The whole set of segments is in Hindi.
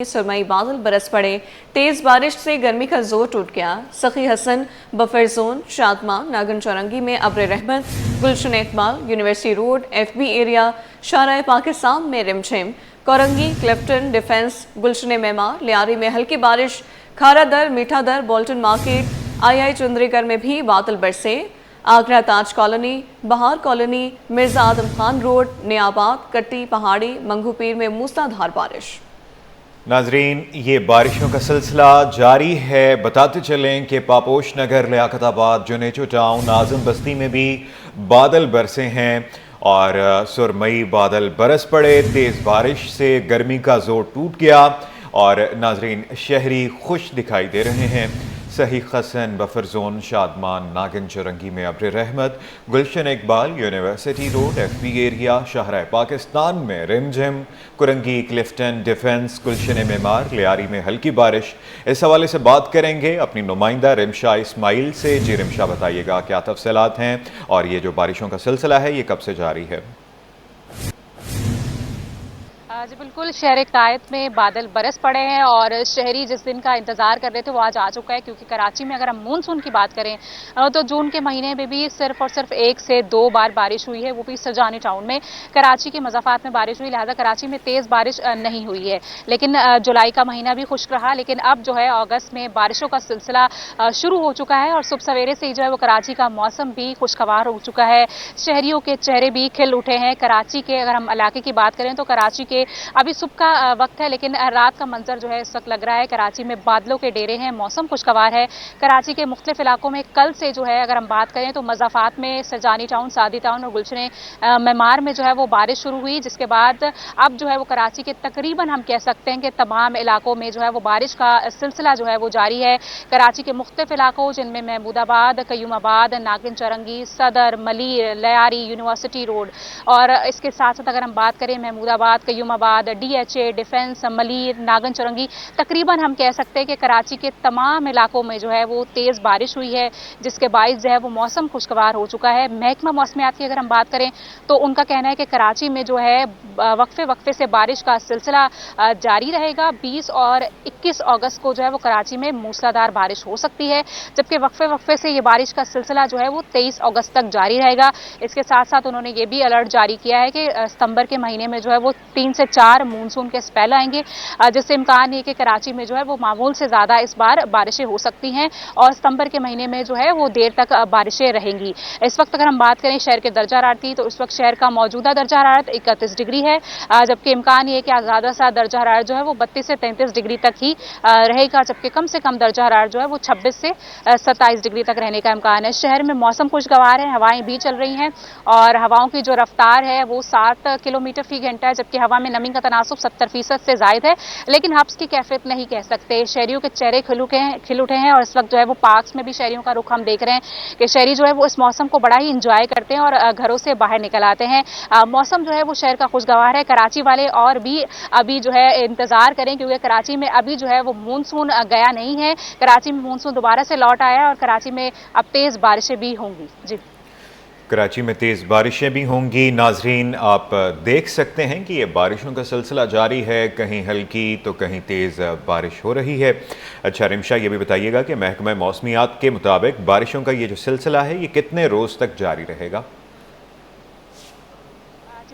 सुरमई बादल बरस पड़े। तेज बारिश से गर्मी का जोर टूट गया। सखी हसन बफर जोन, शादमा, नागन चौरंगी में अब्र रहमत, Gulshan Iqbal, university road, FB area, Shahrah Pakistan में रिमझिम, कोरंगी, क्लिफ्टन, डिफेंस, गुलशन मेमार, लियारी में हल्की बारिश, Kharadar, Mithadar, Bolton market, II Chundrigar में भी बादल बरसे। Agra Taj colony, Bahar colony, Mirza Adam Khan road, नियाबाद, कट्टी पहाड़ी, मंगूपीर में मूसलाधार बारिश। नाजरीन, ये बारिशों का सिलसिला जारी है। बताते चलें कि पापोश नगर, लियाकताबाद, जुनेचो टाउन, आजम बस्ती में भी बादल बरसे हैं और सुरमई बादल बरस पड़े। तेज़ बारिश से गर्मी का जोर टूट गया और नाजरीन शहरी खुश दिखाई दे रहे हैं। सही हसन बफर जोन, शादमान, नागन चौरंगी में अब्र रहमत, Gulshan Iqbal, university road, FB area, Shahrah Pakistan में रिमझिम, कुरंगी, क्लिफ्टन, डिफेंस, गुलशन मेमार, लियारी में हल्की बारिश। इस हवाले से बात करेंगे अपनी नुमाइंदा रिमशा इस्माइल से। जी रिमशा, बताइएगा क्या तफसीलात हैं और ये जो बारिशों का सिलसिला है ये कब से जारी है? जी बिल्कुल, शहर कायद में बादल बरस पड़े हैं और शहरी जिस दिन का इंतजार कर रहे थे वो आज आ चुका है, क्योंकि कराची में अगर हम मानसून की बात करें तो जून के महीने में भी सिर्फ और सिर्फ 1 से 2 बार बारिश हुई है, वो भी सरजानी टाउन में। कराची के मज़ाफ़ात में बारिश हुई, लिहाजा कराची में तेज़ बारिश नहीं हुई है। लेकिन जुलाई का महीना भी खुश्क रहा, लेकिन अब जो है अगस्त में बारिशों का सिलसिला शुरू हो चुका है और सुबह सवेरे से ही जो है वो कराची का मौसम भी खुशगवार हो चुका है। शहरियों के चेहरे भी खिल उठे हैं। कराची के अगर हम इलाके की बात करें तो कराची के अभी सुबह का वक्त है, लेकिन रात का मंजर जो है इस वक्त लग रहा है कराची में बादलों के डेरे हैं, मौसम खुशगवार है। कराची के मुख्तलिफ इलाकों में कल से जो है अगर हम बात करें तो मज़ाफ़ात में सरजानी टाउन, सादी टाउन और गुलशन मेमार में जो है वो बारिश शुरू हुई, जिसके बाद अब जो है वो कराची के तकरीबन हम कह सकते हैं कि तमाम इलाकों में जो है वो बारिश का सिलसिला जो है वो जारी है। कराची के मुख्तलिफ इलाकों जिनमें महमूदाबाद, कयूमाबाद, नागिन चौरंगी, सदर, मलीर, लियारी, यूनिवर्सिटी रोड और इसके साथ साथ अगर हम बात करें महमूदाबाद, कयूमाबाद, DHA, डिफेंस, मलीर, नागन चौरंगी, तकरीबन हम कह सकते हैं कि कराची के तमाम इलाकों में जो है वो तेज़ बारिश हुई है, जिसके बायस जो है वो मौसम खुशगवार हो चुका है। महकमा मौसमियात की अगर हम बात करें तो उनका कहना है कि कराची में जो है वक्फे वक्फे से बारिश का सिलसिला जारी रहेगा। 20 और 21 अगस्त को जो है वो कराची में मूसलाधार बारिश हो सकती है, जबकि वक्फे वक्फे से ये बारिश का सिलसिला जो है वो 23 अगस्त तक जारी रहेगा। इसके साथ साथ उन्होंने ये भी अलर्ट जारी किया है कि सितंबर के महीने में जो है वो 3 से 4 मानसून के स्पेल आएंगे, जिससे इम्कान है कि कराची में जो है वो मामूल से ज़्यादा इस बार बारिशें हो सकती हैं और सितंबर के महीने में जो है वो देर तक बारिशें रहेंगी। इस वक्त अगर हम बात करें शहर के दर्जा हरारत की, तो इस वक्त शहर का मौजूदा दर्जा हरारत 31 डिग्री है, जबकि इम्कान ये है कि ज़्यादा सा दर्जा हरारत जो है वो 32 से 33 डिग्री तक ही रहेगा, जबकि कम से कम दर्जा हरारत जो है वो 26 से 27 डिग्री तक रहने का इम्कान है। शहर में मौसम खुशगवार है, हवाएं भी चल रही हैं और हवाओं की जो रफ्तार है वो 7 किलोमीटर फी घंटा है, जबकि हवा में नमी का तनासुब 70% से जायद है, लेकिन हब्स की कैफियत नहीं कह सकते। शहरियों के चेहरे खिल उठे हैं और इस वक्त जो है वो पार्क्स में भी शहरियों का रुख हम देख रहे हैं कि शहरी जो है वो इस मौसम को बड़ा ही इंजॉय करते हैं और घरों से बाहर निकल आते हैं। मौसम जो है वो शहर का खुशगवार है। कराची वाले और भी अभी जो है इंतजार करें, क्योंकि कराची में अभी जो है वो मानसून गया नहीं है। कराची में मानसून दोबारा से लौट आया है और कराची में अब तेज बारिशें भी होंगी। जी, कराची में तेज़ बारिशें भी होंगी। नाजरीन, आप देख सकते हैं कि ये बारिशों का सिलसिला जारी है, कहीं हल्की तो कहीं तेज़ बारिश हो रही है। अच्छा रिमशा, ये भी बताइएगा कि महकमा मौसमियात के मुताबिक बारिशों का ये जो सिलसिला है ये कितने रोज़ तक जारी रहेगा?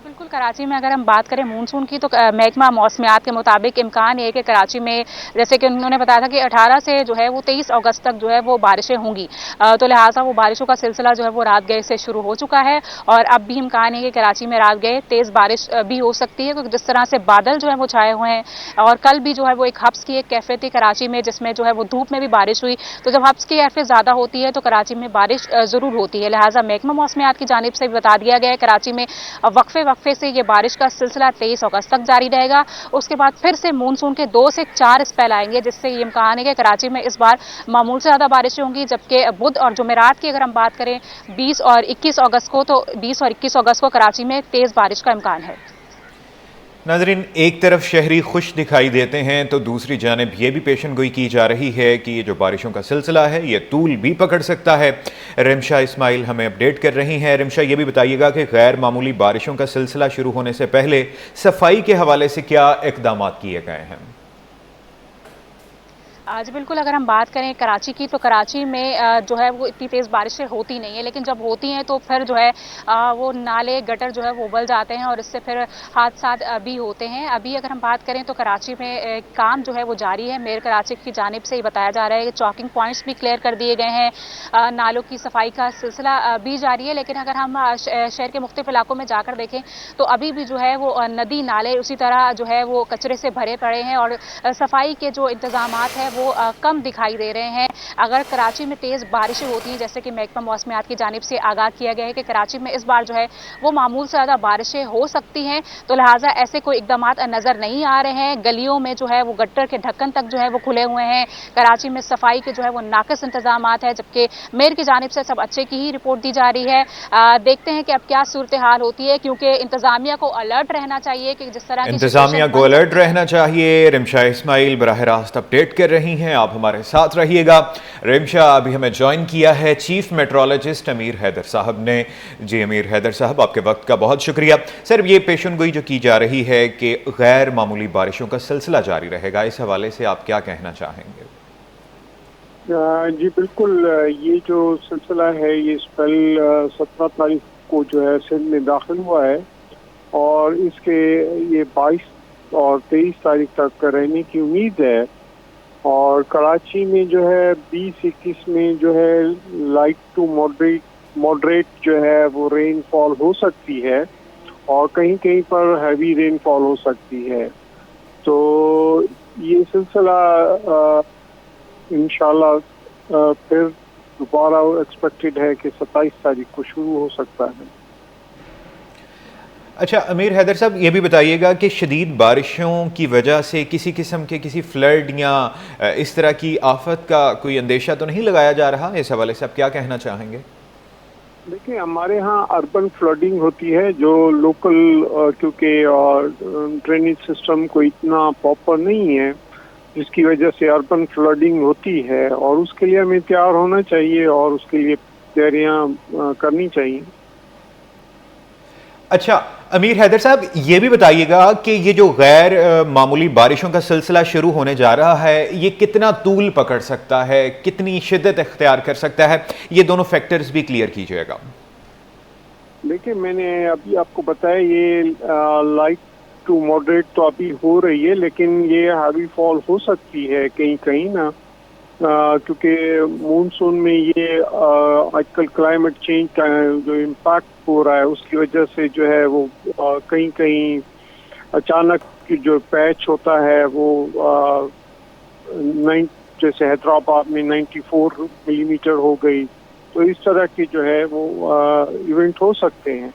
बिल्कुल, कराची में अगर हम बात करें मानसून की तो महकमा मौसमियात के मुताबिक इम्कान ये है कि कराची में जैसे कि उन्होंने बताया था कि 18 से जो है वो 23 अगस्त तक जो है वो बारिशें होंगी, तो लिहाजा वो बारिशों का सिलसिला जो है वो रात गए से शुरू हो चुका है और अब भी इम्कान है कि कराची में रात गए तेज़ बारिश भी हो सकती है, क्योंकि जिस तरह से बादल जो है वो छाए हुए हैं और कल भी जो है वो एक हब्स की एक कैफियत थी कराची में, जिसमें जो है वो धूप में भी बारिश हुई। तो जब हब्स की कैफियत ज़्यादा होती है तो कराची में बारिश ज़रूर होती है, लिहाजा महकमा मौसमियात की जानिब से भी बता दिया गया है कराची में वक्फे वक्फे से ये बारिश का सिलसिला 23 अगस्त तक जारी रहेगा। उसके बाद फिर से मानसून के 2 से 4 स्पेल आएंगे, जिससे ये इम्कान है कि कराची में इस बार मामूल से ज़्यादा बारिशें होंगी, जबकि बुध और जुमेरात की अगर हम बात करें 20 और 21 अगस्त को, तो 20 और 21 अगस्त को कराची में तेज़ बारिश का इम्कान है। नाजरीन, एक तरफ शहरी खुश दिखाई देते हैं तो दूसरी जानिब ये भी पेशन गोई की जा रही है कि ये जो बारिशों का सिलसिला है ये तूल भी पकड़ सकता है। रिमशा इस्माइल हमें अपडेट कर रही हैं। रिमशा, ये भी बताइएगा कि गैर मामूली बारिशों का सिलसिला शुरू होने से पहले सफाई के हवाले से क्या इकदाम किए गए हैं? आज बिल्कुल अगर हम बात करें कराची की, तो कराची में जो है वो इतनी तेज़ बारिशें होती नहीं है, लेकिन जब होती हैं तो फिर जो है वो नाले गटर जो है वो उबल जाते हैं और इससे फिर हादसात भी होते हैं। अभी अगर हम बात करें तो कराची में काम जो है वो जारी है। मेयर कराची की जानिब से ही बताया जा रहा है कि चॉकिंग पॉइंट्स भी क्लियर कर दिए गए हैं, नालों की सफाई का सिलसिला भी जारी है। लेकिन अगर हम शहर के मुख्तलिफ इलाकों में जाकर देखें तो अभी भी जो है वो नदी नाले उसी तरह जो है वो कचरे से भरे पड़े हैं और सफाई के जो इंतजामात हैं वो कम दिखाई दे रहे हैं। अगर कराची में तेज़ बारिशें होती हैं, जैसे कि महकमा मौसमियात की जानिब से आगाह किया गया है कि कराची में इस बार जो है वो मामूल से ज़्यादा बारिशें हो सकती हैं, तो लिहाजा ऐसे कोई इकदामात नज़र नहीं आ रहे हैं। गलियों में जो है वो गट्टर के ढक्कन तक जो है वो खुले हुए हैं। कराची में सफाई के जो है वो नाक़िस इंतजामात है, जबकि मेयर की जानिब से सब अच्छे की ही रिपोर्ट दी जा रही है। देखते हैं कि अब क्या सूरत हाल होती है, क्योंकि इंतजामिया को अलर्ट रहना चाहिए कि जिस तरह की इंतजामिया को अलर्ट रहना चाहिए। रिमशा इस्माइल बराह रास्त अपडेट कर रही हैं, आप हमारे साथ रहिएगा। रिमशा, अभी हमें ज्वाइन किया है चीफ मेट्रोलॉजिस्ट अमीर हैदर साहब ने। जी अमीर हैदर साहब, आपके वक्त का बहुत शुक्रिया। सर, ये पेशनगोई जो की जा रही है कि गैर मामूली बारिशों का सिलसिला जारी रहेगा, इस हवाले से आप क्या कहना चाहेंगे? जी बिल्कुल, ये जो सिलसिला है ये कल 17 तारीख को जो है सिंध में दाखिल हुआ है और इसके ये 22 और 23 तारीख तक रहने की उम्मीद है। और कराची में जो है 20-21 में जो है लाइट टू मॉडरेट जो है वो रेनफॉल हो सकती है और कहीं कहीं पर हैवी रेनफॉल हो सकती है। तो ये सिलसिला इंशाल्लाह फिर दोबारा एक्सपेक्टेड है कि 27 तारीख को शुरू हो सकता है। अच्छा अमीर हैदर साहब, ये भी बताइएगा कि शदीद बारिशों की वजह से किसी किस्म के किसी फ्लड या इस तरह की आफत का कोई अंदेशा तो नहीं लगाया जा रहा? इस हवाले से आप क्या कहना चाहेंगे? देखिए, हमारे यहाँ अर्बन फ्लडिंग होती है जो लोकल, क्योंकि ड्रेनेज सिस्टम को इतना प्रॉपर नहीं है, जिसकी वजह से अर्बन फ्लडिंग होती है और उसके लिए हमें तैयार होना चाहिए और उसके लिए तैयारियां करनी चाहिए। अच्छा अमीर हैदर साहब, ये भी बताइएगा कि ये जो गैर मामूली बारिशों का सिलसिला शुरू होने जा रहा है, ये कितना तूल पकड़ सकता है, कितनी शिद्दत इख्तियार कर सकता है, ये दोनों फैक्टर्स भी क्लियर कीजिएगा। देखिए, मैंने अभी आपको बताया ये लाइट टू मॉडरेट तो अभी हो रही है, लेकिन ये हैवी फॉल हो सकती है कहीं कहीं ना, क्योंकि मानसून में ये आजकल क्लाइमेट चेंज का जो इम्पैक्ट हो रहा है उसकी वजह से जो है वो कहीं कहीं अचानक जो पैच होता है वो जैसे हैदराबाद में 94 मिलीमीटर हो गई, तो इस तरह की जो है वो इवेंट हो सकते हैं।